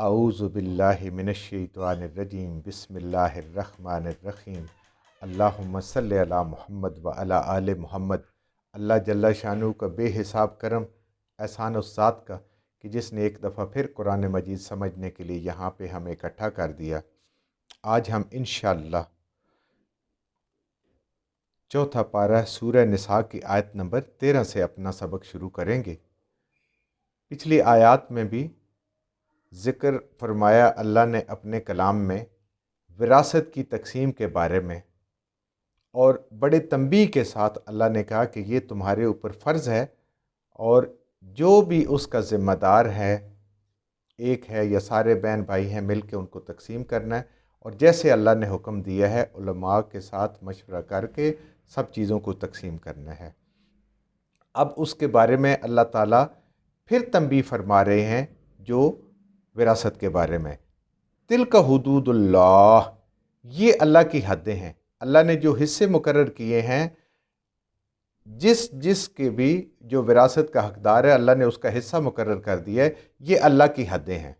اعوذ باللہ من الشیطان الرجیم بسم اللہ الرحمن الرحیم اللہم صلی علی محمد و علی آل محمد۔ اللہ جل شانہ کا بے حساب کرم احسان اس ذات کا کہ جس نے ایک دفعہ پھر قرآن مجید سمجھنے کے لیے یہاں پہ ہمیں اکٹھا کر دیا۔ آج ہم انشاءاللہ چوتھا پارہ سورہ نساء کی آیت نمبر 13 سے اپنا سبق شروع کریں گے۔ پچھلی آیات میں بھی ذکر فرمایا اللہ نے اپنے کلام میں وراثت کی تقسیم کے بارے میں، اور بڑے تنبیہ کے ساتھ اللہ نے کہا کہ یہ تمہارے اوپر فرض ہے، اور جو بھی اس کا ذمہ دار ہے، ایک ہے یا سارے بہن بھائی ہیں، مل کے ان کو تقسیم کرنا ہے، اور جیسے اللہ نے حکم دیا ہے علماء کے ساتھ مشورہ کر کے سب چیزوں کو تقسیم کرنا ہے۔ اب اس کے بارے میں اللہ تعالیٰ پھر تنبیہ فرما رہے ہیں جو وراثت کے بارے میں۔ تلک حدود اللہ، یہ اللہ کی حدیں ہیں۔ اللہ نے جو حصے مقرر کیے ہیں، جس کے بھی جو وراثت کا حقدار ہے، اللہ نے اس کا حصہ مقرر کر دیا ہے، یہ اللہ کی حدیں ہیں۔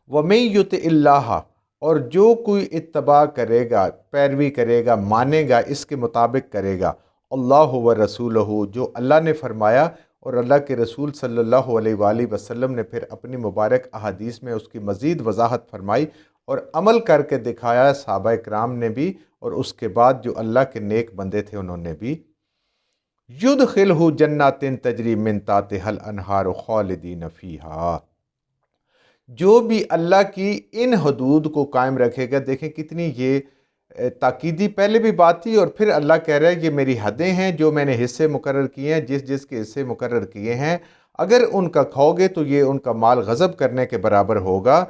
وَمَن يُطِعِ اللَّهَ، اور جو کوئی اتباع کرے گا، پیروی کرے گا، مانے گا، اس کے مطابق کرے گا، اللہ و رسولہ، جو اللہ نے فرمایا اور اللہ کے رسول صلی اللہ علیہ وآلہ وسلم نے پھر اپنی مبارک احادیث میں اس کی مزید وضاحت فرمائی اور عمل کر کے دکھایا صحابہ کرام نے بھی، اور اس کے بعد جو اللہ کے نیک بندے تھے انہوں نے بھی۔ یدخلہ جنات تجری من تحتہا الانہار خالدین فیہا، جو بھی اللہ کی ان حدود کو قائم رکھے گا۔ دیکھیں کتنی یہ تاکیدی پہلے بھی بات تھی، اور پھر اللہ کہہ رہا ہے یہ میری حدیں ہیں جو میں نے حصے مقرر کیے ہیں، جس کے حصے مقرر کیے ہیں، اگر ان کا کھاؤ گے تو یہ ان کا مال غضب کرنے کے برابر ہوگا۔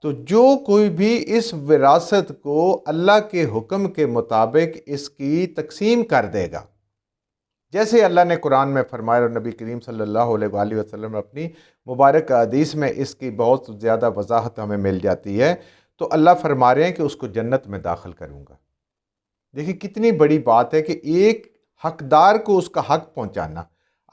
تو جو کوئی بھی اس وراثت کو اللہ کے حکم کے مطابق اس کی تقسیم کر دے گا، جیسے اللہ نے قرآن میں فرمایا اور نبی کریم صلی اللہ علیہ وآلہ وسلم اپنی مبارک حدیث میں اس کی بہت زیادہ وضاحت ہمیں مل جاتی ہے، تو اللہ فرما رہے ہیں کہ اس کو جنت میں داخل کروں گا۔ دیکھیں کتنی بڑی بات ہے کہ ایک حقدار کو اس کا حق پہنچانا۔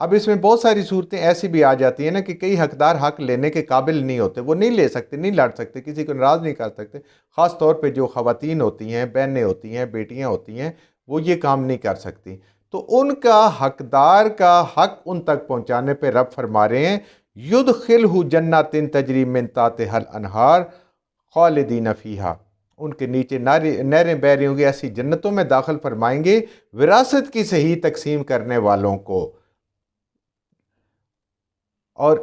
اب اس میں بہت ساری صورتیں ایسی بھی آ جاتی ہیں نا کہ کئی حقدار حق لینے کے قابل نہیں ہوتے، وہ نہیں لے سکتے، نہیں لڑ سکتے، کسی کو ناراض نہیں کر سکتے، خاص طور پہ جو خواتین ہوتی ہیں، بہنیں ہوتی ہیں، بیٹیاں ہوتی ہیں، وہ یہ کام نہیں کر سکتی۔ تو ان کا حقدار کا حق ان تک پہنچانے پہ رب فرما رہے ہیں یدخلہ جنات تجری من تحتہا الانہار خالدین فیہا، ان کے نیچے نہریں بہہ رہی ہوں گی، ایسی جنتوں میں داخل فرمائیں گے وراثت کی صحیح تقسیم کرنے والوں کو۔ اور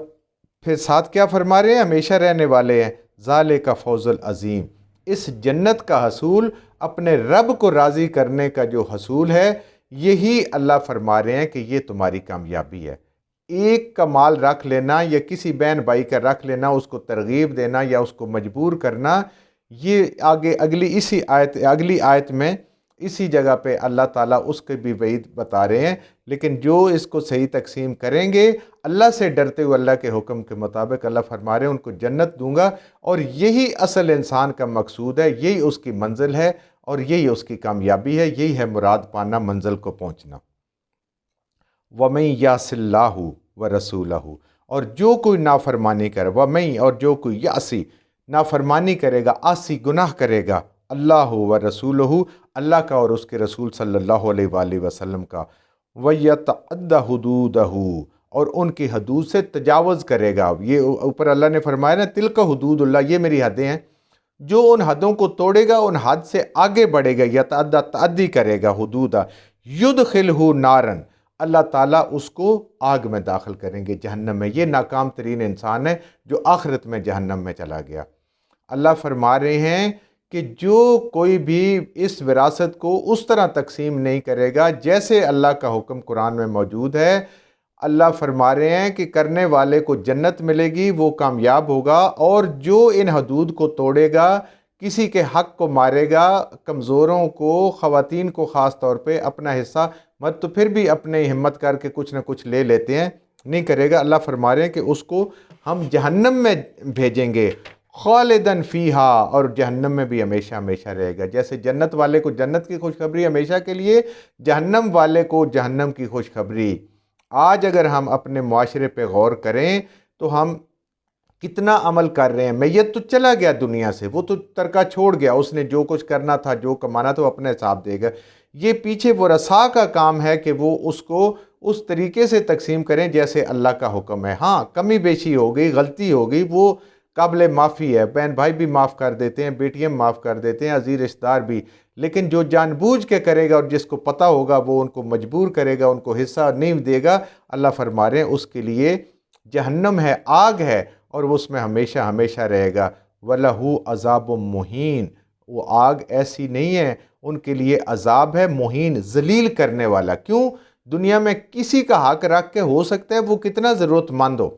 پھر ساتھ کیا فرما رہے ہیں؟ ہمیشہ رہنے والے ہیں۔ ذالک فوز العظیم، اس جنت کا حصول، اپنے رب کو راضی کرنے کا جو حصول ہے، یہی اللہ فرما رہے ہیں کہ یہ تمہاری کامیابی ہے۔ ایک کا مال رکھ لینا یا کسی بہن بھائی کا رکھ لینا، اس کو ترغیب دینا یا اس کو مجبور کرنا، یہ آگے اگلی آیت میں اسی جگہ پہ اللہ تعالیٰ اس کے بھی وعید بتا رہے ہیں۔ لیکن جو اس کو صحیح تقسیم کریں گے، اللہ سے ڈرتے ہوئے اللہ کے حکم کے مطابق، اللہ فرما رہے ہیں ان کو جنت دوں گا، اور یہی اصل انسان کا مقصود ہے، یہی اس کی منزل ہے، اور یہی اس کی کامیابی ہے، یہی ہے مراد پانا، منزل کو پہنچنا۔ وَمَن يَعْصِ اللَّهَ وَرَسُولَهُ، اور جو کوئی نافرمانی کرے، وَمَن، اور جو کوئی یعصی نافرمانی کرے گا، عاصی گناہ کرے گا، اللہ و رسولہ، اللہ کا اور اس کے رسول صلی اللہ علیہ وآلہ وسلم کا، وَيَتَعَدَّ حُدُودَهُ، اور ان کی حدود سے تجاوز کرے گا۔ یہ اوپر اللہ نے فرمایا نا تلک حدود اللہ، یہ میری حدیں ہیں، جو ان حدوں کو توڑے گا، ان حد سے آگے بڑھے گا، یتعدی تعدی کرے گا، حدودہ، یدخلہ نارن، اللہ تعالیٰ اس کو آگ میں داخل کریں گے، جہنم میں۔ یہ ناکام ترین انسان ہے جو آخرت میں جہنم میں چلا گیا۔ اللہ فرما رہے ہیں کہ جو کوئی بھی اس وراثت کو اس طرح تقسیم نہیں کرے گا جیسے اللہ کا حکم قرآن میں موجود ہے، اللہ فرما رہے ہیں کہ کرنے والے کو جنت ملے گی، وہ کامیاب ہوگا، اور جو ان حدود کو توڑے گا، کسی کے حق کو مارے گا، کمزوروں کو، خواتین کو خاص طور پہ اپنا حصہ مت، تو پھر بھی اپنے ہمت کر کے کچھ نہ کچھ لے لیتے ہیں، نہیں کرے گا، اللہ فرما رہے ہیں کہ اس کو ہم جہنم میں بھیجیں گے، خالدن فیہا، اور جہنم میں بھی ہمیشہ ہمیشہ رہے گا۔ جیسے جنت والے کو جنت کی خوشخبری ہمیشہ کے لیے، جہنم والے کو جہنم کی خوشخبری۔ آج اگر ہم اپنے معاشرے پہ غور کریں تو ہم کتنا عمل کر رہے ہیں. میت تو چلا گیا دنیا سے, وہ تو ترکہ چھوڑ گیا, اس نے جو کچھ کرنا تھا, جو کمانا تھا, وہ اپنے حساب دے گا. یہ پیچھے وہ رسا کا کام ہے کہ وہ اس کو اس طریقے سے تقسیم کریں جیسے اللہ کا حکم ہے. ہاں کمی بیشی ہو گئی, غلطی ہو گئی, وہ قابل معافی ہے. بہن بھائی بھی معاف کر دیتے ہیں, بیٹیاں معاف کر دیتے ہیں, عزیز رشتہ دار بھی. لیکن جو جان بوجھ کے کرے گا اور جس کو پتہ ہوگا وہ ان کو مجبور کرے گا, ان کو حصہ نہیں دے گا, اللہ فرما رہے ہیں اس کے لیے جہنم ہے, آگ ہے, اور وہ اس میں ہمیشہ ہمیشہ رہے گا. وَلَهُ عَذَابٌ مُّہِین, وہ آگ ایسی نہیں ہے, ان کے لیے عذاب ہے مہین, ذلیل کرنے والا. کیوں؟ دنیا میں کسی کا حق رکھ کے ہو سکتا ہے وہ کتنا ضرورت مند ہو.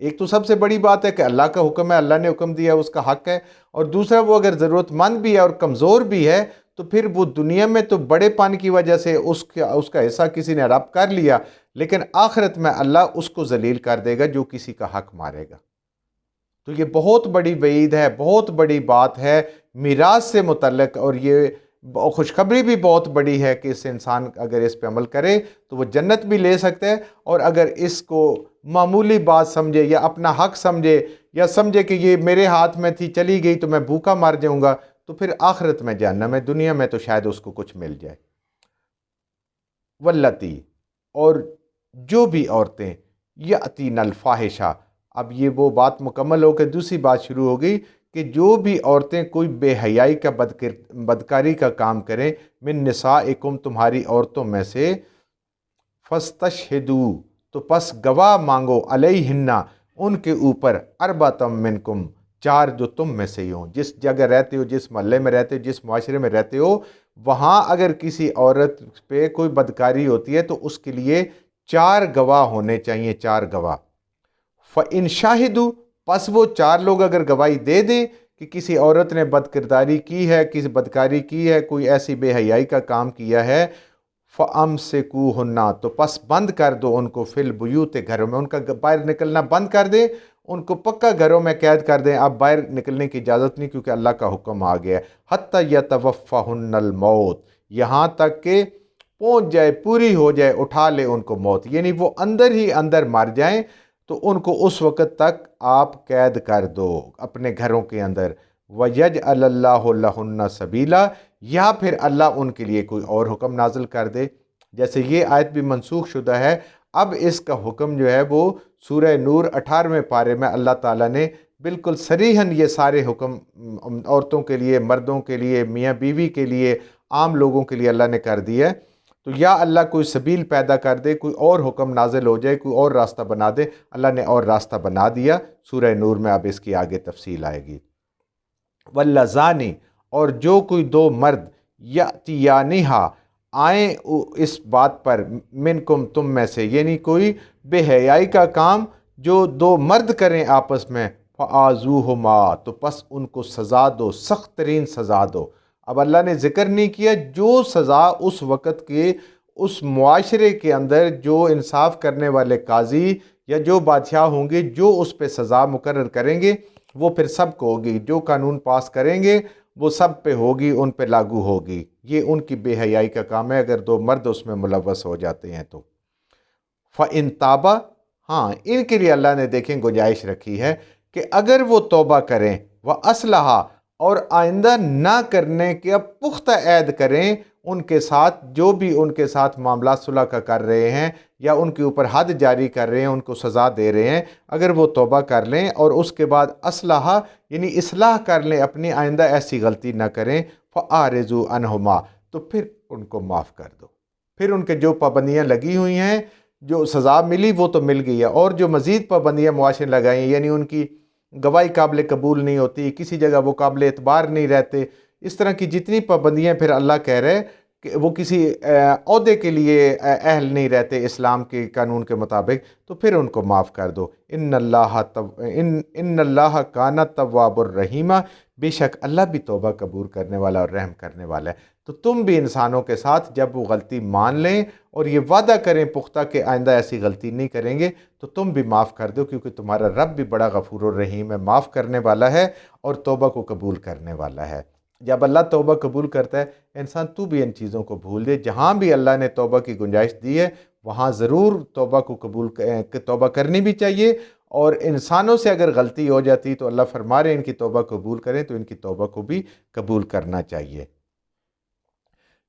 ایک تو سب سے بڑی بات ہے کہ اللہ کا حکم ہے, اللہ نے حکم دیا, اس کا حق ہے. اور دوسرا وہ اگر ضرورت مند بھی ہے اور کمزور بھی ہے تو پھر وہ دنیا میں تو بڑے پن کی وجہ سے اس کا حصہ کسی نے رب کر لیا, لیکن آخرت میں اللہ اس کو ذلیل کر دے گا جو کسی کا حق مارے گا. تو یہ بہت بڑی وعید ہے, بہت بڑی بات ہے میراث سے متعلق. اور یہ خوشخبری بھی بہت بڑی ہے کہ اس انسان اگر اس پہ عمل کرے تو وہ جنت بھی لے سکتا ہے, اور اگر اس کو معمولی بات سمجھے یا اپنا حق سمجھے یا سمجھے کہ یہ میرے ہاتھ میں تھی, چلی گئی تو میں بھوکا مر جاؤں گا, تو پھر آخرت میں جہنم ہے. دنیا میں تو شاید اس کو کچھ مل جائے. واللتی, اور جو بھی عورتیں یاتین الفاحشہ, اب یہ وہ بات مکمل ہو کے دوسری بات شروع ہو گئی کہ جو بھی عورتیں کوئی بے حیائی کا بدکاری کا کام کریں, من نسائکم, تمہاری عورتوں میں سے, فاستشہدوا, تو پس گواہ مانگو, علیہن, ان کے اوپر, اربعۃ منکم, چار جو تم میں سے ہی ہوں. جس جگہ رہتے ہو, جس محلے میں رہتے ہو, جس معاشرے میں رہتے ہو, وہاں اگر کسی عورت پہ کوئی بدکاری ہوتی ہے تو اس کے لیے چار گواہ ہونے چاہیے, چار گواہ. فَإِن شَاهِدُوا, پس وہ چار لوگ اگر گواہی دے دیں کہ کسی عورت نے بدکرداری کی ہے, کسی بدکاری کی ہے, کوئی ایسی بے حیائی کا کام کیا ہے, فَأَمْسِكُوهُنَّ, تو پس بند کر دو ان کو, فِي الْبُيُوتِ, گھروں میں, ان کا باہر نکلنا بند کر دیں, ان کو پکا گھروں میں قید کر دیں, اب باہر نکلنے کی اجازت نہیں کیونکہ اللہ کا حکم آ گیا ہے. حَتَّى يَتَوَفَّهُنَّ الْمَوْتُ, یہاں تک کہ پہنچ جائے, پوری ہو جائے, اٹھا لے ان کو موت, یعنی وہ اندر ہی اندر مر جائیں, تو ان کو اس وقت تک آپ قید کر دو اپنے گھروں کے اندر. وَيَجْعَلَ اللَّهُ لَهُنَّ سَبِيلًا, یا پھر اللہ ان کے لیے کوئی اور حکم نازل کر دے. جیسے یہ آیت بھی منسوخ شدہ ہے, اب اس کا حکم جو ہے وہ سورہ نور 18ویں پارے میں اللہ تعالیٰ نے بالکل صریحاً یہ سارے حکم عورتوں کے لیے, مردوں کے لیے, میاں بیوی کے لیے, عام لوگوں کے لیے اللہ نے کر دیا ہے. تو یا اللہ کوئی سبیل پیدا کر دے, کوئی اور حکم نازل ہو جائے, کوئی اور راستہ بنا دے. اللہ نے اور راستہ بنا دیا. سورہ نور میں اب اس کی آگے تفصیل آئے گی. واللذانی, اور جو کوئی دو مرد, یاتیانہا, آئیں اس بات پر, منکم, تم میں سے, یعنی کوئی بے حیائی کا کام جو دو مرد کریں آپس میں, فآذوہما, تو پس ان کو سزا دو, سخت ترین سزا دو. اب اللہ نے ذکر نہیں کیا جو سزا اس وقت کے اس معاشرے کے اندر جو انصاف کرنے والے قاضی یا جو بادشاہ ہوں گے, جو اس پہ سزا مقرر کریں گے وہ پھر سب کو ہوگی. جو قانون پاس کریں گے وہ سب پہ ہوگی, ان پہ لاگو ہوگی. یہ ان کی بے حیائی کا کام ہے اگر دو مرد اس میں ملوث ہو جاتے ہیں تو. فَإِن تَابَا, ہاں ان کے لیے اللہ نے دیکھیں گنجائش رکھی ہے کہ اگر وہ توبہ کریں, وَأَصْلَحَا, اور آئندہ نہ کرنے کے پختہ عہد کریں ان کے ساتھ, جو بھی ان کے ساتھ معاملات صلح کا کر رہے ہیں یا ان کے اوپر حد جاری کر رہے ہیں, ان کو سزا دے رہے ہیں, اگر وہ توبہ کر لیں اور اس کے بعد اصلاح یعنی اصلاح کر لیں, اپنی آئندہ ایسی غلطی نہ کریں, فَأَعْرِضُوا عَنْهُمَا, تو پھر ان کو معاف کر دو. پھر ان کے جو پابندیاں لگی ہوئی ہیں, جو سزا ملی وہ تو مل گئی ہے, اور جو مزید پابندیاں معاشرے نے لگائی یعنی ان کی گواہی قابل قبول نہیں ہوتی, کسی جگہ وہ قابل اعتبار نہیں رہتے, اس طرح کی جتنی پابندیاں, پھر اللہ کہہ رہے کہ وہ کسی عہدے کے لیے اہل نہیں رہتے اسلام کے قانون کے مطابق, تو پھر ان کو معاف کر دو. ان اللہ کان تواب الرحیم, بے شک اللہ بھی توبہ قبول کرنے والا اور رحم کرنے والا ہے. تو تم بھی انسانوں کے ساتھ جب وہ غلطی مان لیں اور یہ وعدہ کریں پختہ کہ آئندہ ایسی غلطی نہیں کریں گے, تو تم بھی معاف کر دو, کیونکہ تمہارا رب بھی بڑا غفور الرحیم ہے, معاف کرنے والا ہے اور توبہ کو قبول کرنے والا ہے. جب اللہ توبہ قبول کرتا ہے, انسان تو بھی ان چیزوں کو بھول دے. جہاں بھی اللہ نے توبہ کی گنجائش دی ہے وہاں ضرور توبہ کو توبہ کرنی بھی چاہیے, اور انسانوں سے اگر غلطی ہو جاتی تو اللہ فرما رہے ہیں ان کی توبہ قبول کریں، تو ان کی توبہ کو بھی قبول کرنا چاہیے۔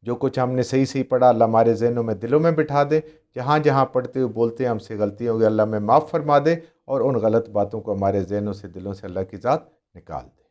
جو کچھ ہم نے صحیح صحیح پڑھا اللہ ہمارے ذہنوں میں دلوں میں بٹھا دے، جہاں جہاں پڑھتے ہوئے بولتے ہیں ہم سے غلطی ہوگی اللہ میں معاف فرما دے، اور ان غلط باتوں کو ہمارے ذہنوں سے دلوں سے اللہ کی ذات نکال دے۔